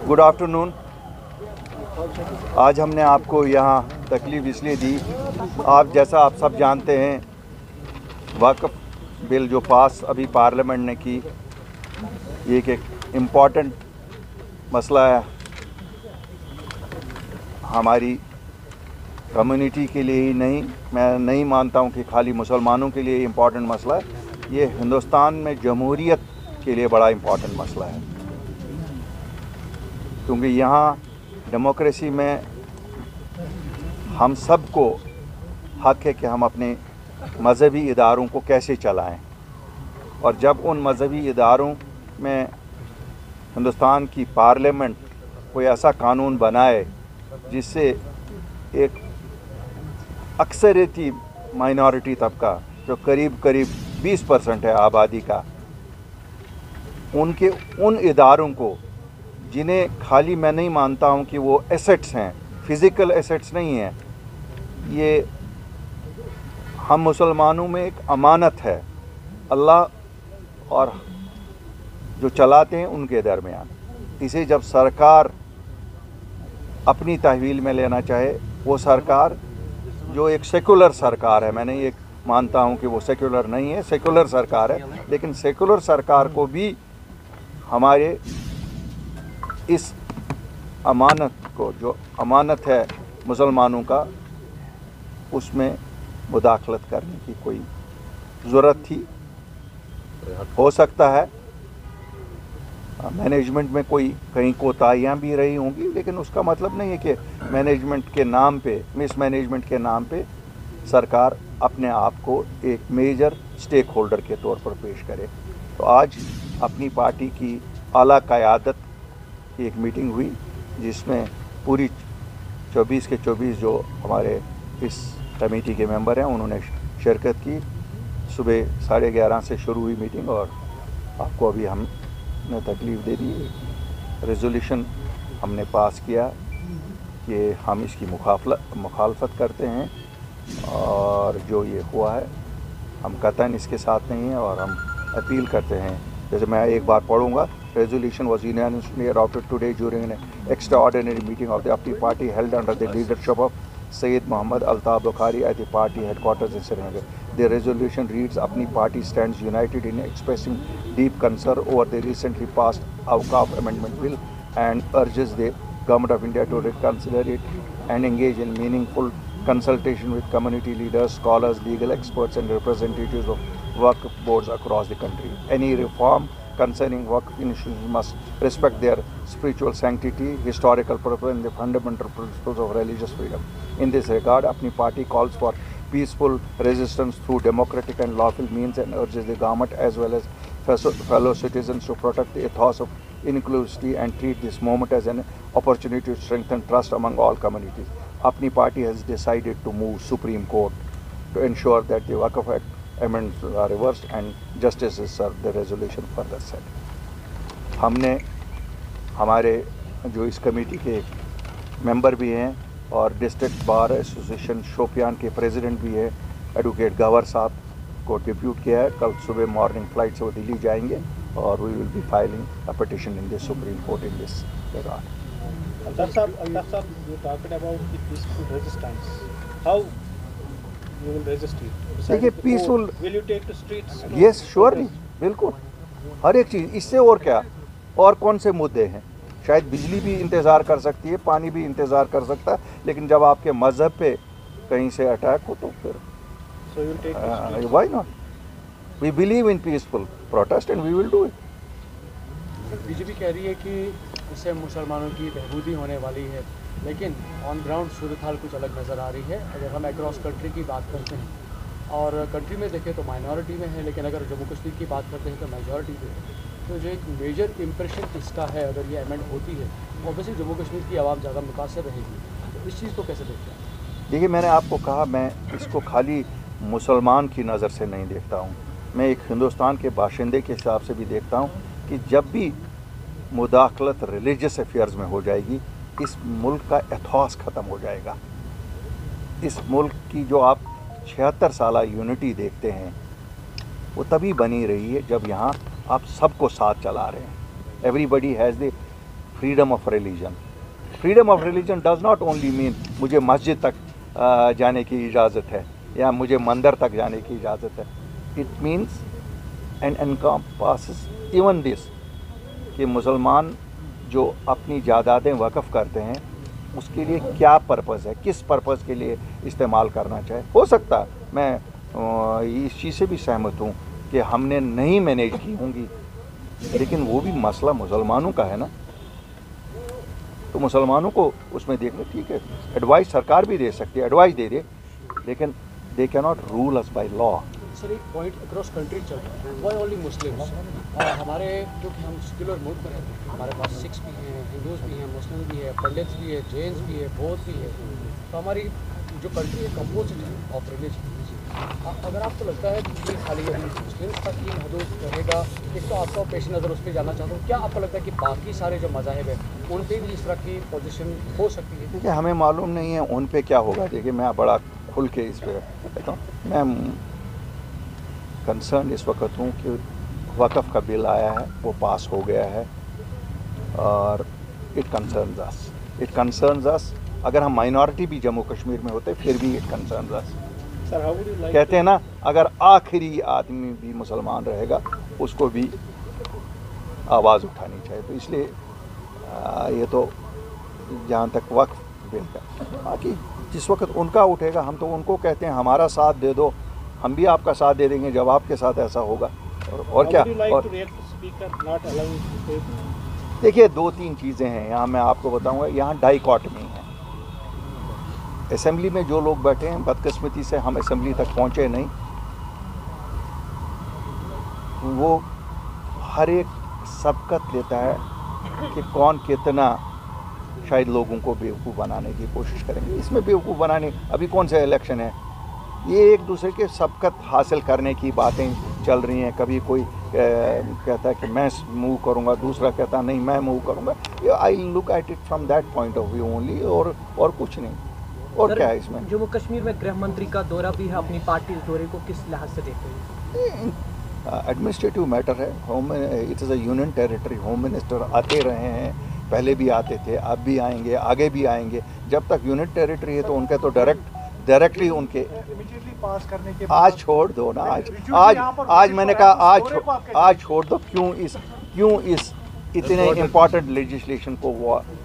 Good afternoon. आज हमने आपको यहाँ तकलीफ़ इसलिए दी, आप सब जानते हैं वक्फ बिल जो पास अभी पार्लियामेंट ने की, ये एक इम्पॉर्टेंट मसला है हमारी कम्युनिटी के लिए ही नहीं। मैं नहीं मानता हूँ कि खाली मुसलमानों के लिए इम्पॉर्टेंट मसला है, ये हिंदुस्तान में जमहूरियत के लिए बड़ा इम्पॉर्टेंट मसला है, क्योंकि यहाँ डेमोक्रेसी में हम सबको हक है कि हम अपने मज़हबी इदारों को कैसे चलाएं, और जब उन मज़हबी इदारों में हिंदुस्तान की पार्लियामेंट कोई ऐसा कानून बनाए जिससे एक अक्सरियती माइनॉरिटी तबका जो करीब 20% है आबादी का, उनके उन इदारों को जिन्हें खाली मैं नहीं मानता हूं कि वो एसेट्स हैं, फ़िज़िकल एसेट्स नहीं हैं, ये हम मुसलमानों में एक अमानत है अल्लाह और जो चलाते हैं उनके दरमियान। इसे जब सरकार अपनी तहवील में लेना चाहे, वो सरकार जो एक सेकुलर सरकार है, मैं नहीं एक मानता हूं कि वो सेकुलर नहीं है, सेकुलर सरकार है, लेकिन सेकुलर सरकार को भी हमारे इस अमानत को, जो अमानत है मुसलमानों का, उसमें मुदाखलत करने की कोई ज़रूरत थी। हो सकता है मैनेजमेंट में कोई कहीं कोताहियाँ भी रही होंगी, लेकिन उसका मतलब नहीं है कि मैनेजमेंट के नाम पे, मिस मैनेजमेंट के नाम पे सरकार अपने आप को एक मेजर स्टेक होल्डर के तौर पर पेश करे। तो आज अपनी पार्टी की आला क़यादत की एक मीटिंग हुई, जिसमें पूरी 24 के 24 जो हमारे इस कमेटी के मेंबर हैं उन्होंने शिरकत की। सुबह 11:30 से शुरू हुई मीटिंग, और आपको अभी हमने तकलीफ़ दे दी। रेजोल्यूशन हमने पास किया कि हम इसकी मुखालफत करते हैं, और जो ये हुआ है हम कतई इसके साथ नहीं हैं, और हम अपील करते हैं। जैसे मैं एक बार पढ़ूंगा। Resolution was unanimously adopted today during an extraordinary meeting of the APNI party held under the leadership of Sayyid Muhammad Altaf Bukhari at the party headquarters in Srinagar. The resolution reads, APNI party stands united in expressing deep concern over the recently passed Awqaf Amendment Bill and urges the Government of India to reconsider it and engage in meaningful consultation with community leaders, scholars, legal experts and representatives of Waqf boards across the country. Any reform concerning Waqf initiatives must respect their spiritual sanctity, historical purpose and the fundamental principles of religious freedom. In this regard, APNI party calls for peaceful resistance through democratic and lawful means and urges the government as well as fellow citizens to protect the ethos of inclusivity and treat this moment as an opportunity to strengthen trust among all communities. APNI party has decided to move Supreme Court to ensure that the Waqf Act amendments are reversed and justice is served. The resolution further said. हमने हमारे जो इस committee के member भी हैं और district bar association Shopian के president भी हैं, एडवोकेट गवर साहब को डिप्यूट किया है। कल सुबह मॉर्निंग फ्लाइट से वो दिल्ली जाएंगे, और we will be filing a petition in the Supreme Court in this regard. Altaf sahab, you talked about the peaceful resistance. How you will resist it? देखिए peaceful, Will you take to streets? Yes surely, बिल्कुल हर एक चीज़। इससे और क्या, और कौन से मुद्दे हैं? शायद बिजली भी इंतज़ार कर सकती है, पानी भी इंतज़ार कर सकता है, लेकिन जब आपके मज़हब पे कहीं से अटैक हो तो फिर So you will take to streets. Why not? We believe in peaceful protest and we will do it. BJP कह रही है कि इससे मुसलमानों की बहबूदी होने वाली है, लेकिन ऑन ग्राउंड सूरत हाल कुछ अलग नज़र आ रही है। अगर हम अक्रॉस कंट्री की बात करते हैं और कंट्री में देखें तो माइनॉरिटी में है, लेकिन अगर जम्मू कश्मीर की बात करते हैं तो मेजॉरिटी में है। तो जो एक मेजर इम्प्रेशन इसका है, अगर ये अमेंड होती है, ऑब्वियसली जम्मू कश्मीर की आवाम ज़्यादा मुतासर रहेगी। तो इस चीज़ को कैसे देखते हैं? देखिए, मैंने आपको कहा, मैं इसको खाली मुसलमान की नज़र से नहीं देखता हूँ, मैं एक हिंदुस्तान के बाशिंदे के हिसाब से भी देखता हूँ कि जब भी मुदाखलत रिलीजियस अफेयर्स में हो जाएगी, इस मुल्क का एथॉस ख़त्म हो जाएगा। इस मुल्क की जो आप 76 साल यूनिटी देखते हैं, वो तभी बनी रही है जब यहाँ आप सबको साथ चला रहे हैं। Everybody has the freedom of religion. Freedom of religion does not only mean मुझे मस्जिद तक जाने की इजाज़त है या मुझे मंदिर तक जाने की इजाज़त है. It means and encompasses even this कि मुसलमान जो अपनी जायदादें वक़फ़ करते हैं उसके लिए क्या पर्पज़ है, किस पर्पज़ के लिए इस्तेमाल करना चाहे. हो सकता मैं इस चीज़ से भी सहमत हूँ कि हमने नहीं मैनेज की होंगी, लेकिन वो भी मसला मुसलमानों का है ना, तो मुसलमानों को उसमें देखना. ठीक है, एडवाइस सरकार भी दे सकती है, एडवाइस दे दे, लेकिन they can not rule us by law. Sir एक पॉइंट अक्रॉस कंट्री चल रहा है, वाई ओनली मुस्लिम्स. हमारे जो कि हम सेक्युलर मुल्क में रहते हैं, हमारे पास सिख्स भी हैं, हिंदूज भी हैं, मुस्लिम भी है, पंडित्स भी है, जैन्स भी है, बौद्ध भी है. तो हमारी जो कंट्री है कंपोजिट है ऑफ रिलीजन. अगर आपको लगता है कि खाली मुस्लिम्स तक ही महदूद रहेगा, एक तो आपका पेश नज़र उस पर जाना चाहता हूँ, क्या आपको लगता है कि बाकी सारे जो मज़ाहिब हैं उन पर भी इस तरह की पोजीशन हो सकती है? देखिए हमें मालूम नहीं है उन पे क्या होगा. देखिए मैं बड़ा खुल के इस पर कहता हूँ. मैं कंसर्न इस वक्त हूँ कि वक़फ़ का बिल आया है, वो पास हो गया है और इट कंसर्न्स अस. अगर हम माइनॉरिटी भी जम्मू कश्मीर में होते फिर भी इट कंसर्न्स अस. कहते हैं ना, अगर आखिरी आदमी भी मुसलमान रहेगा उसको भी आवाज़ उठानी चाहिए. तो इसलिए ये तो जहाँ तक वक्फ बिल का, बाकी जिस वक्त उनका उठेगा हम तो उनको कहते हैं हमारा साथ दे दो, हम भी आपका साथ दे देंगे जब आपके साथ ऐसा होगा. और क्या. और देखिए 2-3 चीज़ें हैं यहाँ, मैं आपको बताऊँगा. यहाँ डाइकॉटमी है. असेंबली में जो लोग बैठे हैं, बदकिस्मती से हम असेंबली तक पहुँचे नहीं. वो हर एक सबकत लेता है कि कौन कितना शायद लोगों को बेवकूफ़ बनाने की कोशिश करेंगे. इसमें बेवकूफ़ बनाने, अभी कौन सा इलेक्शन है, ये एक दूसरे के सबकत हासिल करने की बातें चल रही हैं. कभी कोई कहता है कि मैं मूव करूंगा, दूसरा कहता नहीं मैं मूव करूंगा. I look at it from that point of view only, और कुछ नहीं. और क्या है इसमें. जम्मू कश्मीर में गृह मंत्री का दौरा भी है, अपनी पार्टी इस दौरे को किस लिहाज से देखते हैं? एडमिनिस्ट्रेटिव मैटर है. Home it is a union territory. Home minister आते रहे हैं, पहले भी आते थे, अब भी आएंगे, आगे भी आएंगे. जब तक यूनियन टेरिटरी है तो उनके तो डायरेक्टली उनके पास करने के आज छोड़ दो ना. आज मैंने कहा आज छोड़ दो. क्यों इस इतने इम्पॉर्टेंट लेजिस्लेशन को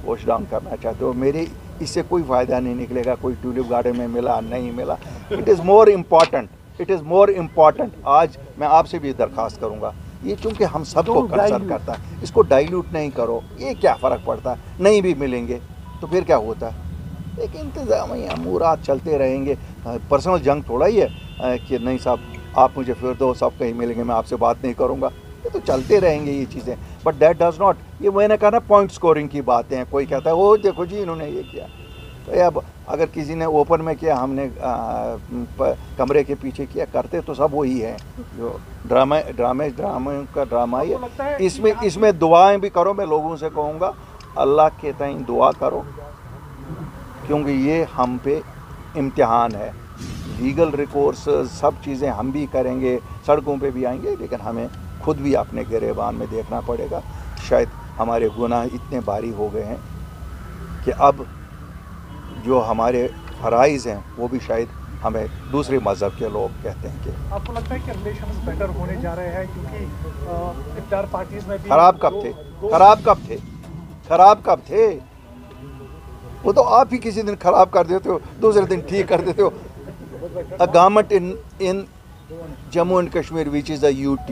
वॉश डाउन करना चाहते हो? मेरे इससे कोई फ़ायदा नहीं निकलेगा. कोई ट्यूलिप गार्डन में मिला नहीं मिला. It is more important. आज मैं आपसे भी दरख्वास्त करूँगा, ये चूँकि हम सबको कंसर्न करता है, इसको डाइल्यूट नहीं करो. ये क्या फ़र्क पड़ता है, नहीं भी मिलेंगे तो फिर क्या होता है. एक इंतज़ामी अमूरात चलते रहेंगे. पर्सनल जंग थोड़ा ही है कि नहीं साहब आप मुझे फिर दो, सब कहीं मिलेंगे, मैं आपसे बात नहीं करूँगा. ये तो चलते रहेंगे ये चीज़ें. बट दैट डज़ नॉट, ये मैंने कहा ना पॉइंट स्कोरिंग की बातें हैं. कोई कहता है वो देखो जी इन्होंने ये किया. तो अब अगर किसी ने ओपन में किया, हमने कमरे के पीछे किया, करते तो सब वही हैं. जो ड्रामे का ड्रामा ही है. इसमें दुआएं भी करो. मैं लोगों से कहूँगा अल्लाह के ताईं दुआ करो, क्योंकि ये हम पे इम्तिहान है. लीगल रिकोर्स सब चीज़ें हम भी करेंगे, सड़कों पे भी आएंगे, लेकिन हमें खुद भी अपने गिरेबान में देखना पड़ेगा. शायद हमारे गुनाह इतने भारी हो गए हैं कि अब जो हमारे फ़राइज़ हैं वो भी शायद हमें दूसरे मज़हब के लोग कहते हैं कि. आपको लगता है कि रिलेशंस बेटर होने जा रहे हैं? क्योंकि इफ्तार पार्टीज में भी खराब कब थे. वो तो आप ही किसी दिन खराब कर देते हो, दूसरे दिन ठीक कर देते हो. A government in Jammu and Kashmir, which is the UT,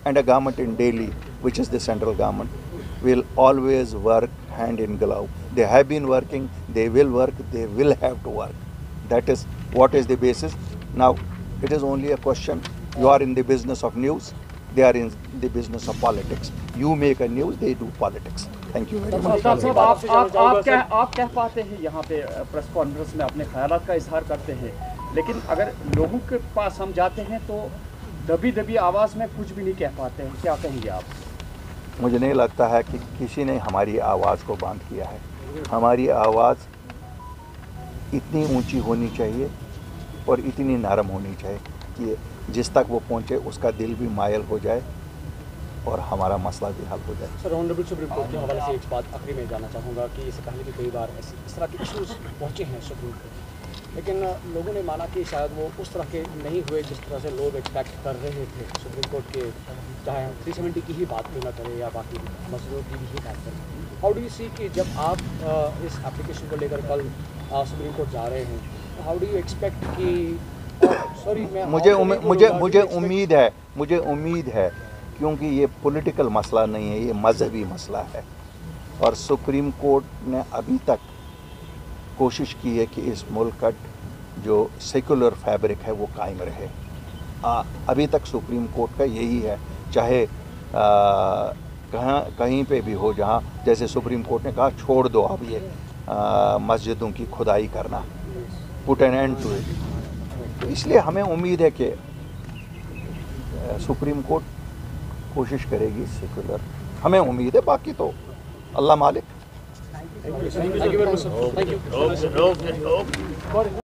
and a government in Delhi, which is the central government, will always work hand in glove. They have been working, they will work, they will have to work. That is what is the basis. Now, it is only a question. You are in the business of news, they are in the business of politics. You make a news, they do politics. Thank you very much. आप कह पाते हैं यहाँ पे press conference में अपने ख्यालात का इजहार करते हैं, लेकिन अगर लोगों के पास हम जाते हैं तो दबी आवाज़ में कुछ भी नहीं कह पाते हैं. क्या कहेंगे आप? मुझे नहीं लगता है कि किसी ने हमारी आवाज़ को बंद किया है. हमारी आवाज़ इतनी ऊंची होनी चाहिए और इतनी नरम होनी चाहिए कि जिस तक वो पहुँचे उसका दिल भी मायल हो जाए اور ہمارا مسئلہ بھی حل ہو جائے. سر آنریبل سپریم کورٹ کے حوالے سے ایک بات آخری میں جاننا چاہوں گا کہ اس سے پہلے بھی کئی بار اس طرح کے ایشوز پہنچے ہیں سپریم کورٹ، لیکن لوگوں نے مانا کہ شاید وہ اس طرح کے نہیں ہوئے جس طرح سے لوگ ایکسپیکٹ کر رہے تھے سپریم کورٹ کے، چاہے ہم 370 کی ہی بات کیوں نہ کریں یا باقی مسئلوں کی بھی بات کریں. ہاؤ ڈو یو سی کہ جب آپ اس اپلیکیشن کو لے کر کل سپریم کورٹ جا رہے ہیں، ہاؤ ڈو یو ایکسپیکٹ کہ سوری مجھے امید ہے کیونکہ یہ پولیٹیکل مسئلہ نہیں ہے، یہ مذہبی مسئلہ ہے، اور سپریم کورٹ نے ابھی تک کوشش کی ہے کہ اس ملک کا جو سیکولر فیبرک ہے وہ قائم رہے. ابھی تک سپریم کورٹ کا یہی ہے، چاہے کہیں پہ بھی ہو، جہاں جیسے سپریم کورٹ نے کہا چھوڑ دو اب یہ مسجدوں کی کھدائی کرنا، پٹ این اینڈ ٹو اٹ. اس لیے ہمیں امید ہے کہ سپریم کورٹ کوشش کرے گی سیکولر، ہمیں امید ہے، باقی تو اللہ مالک. Thank you very much, sir. Thank you.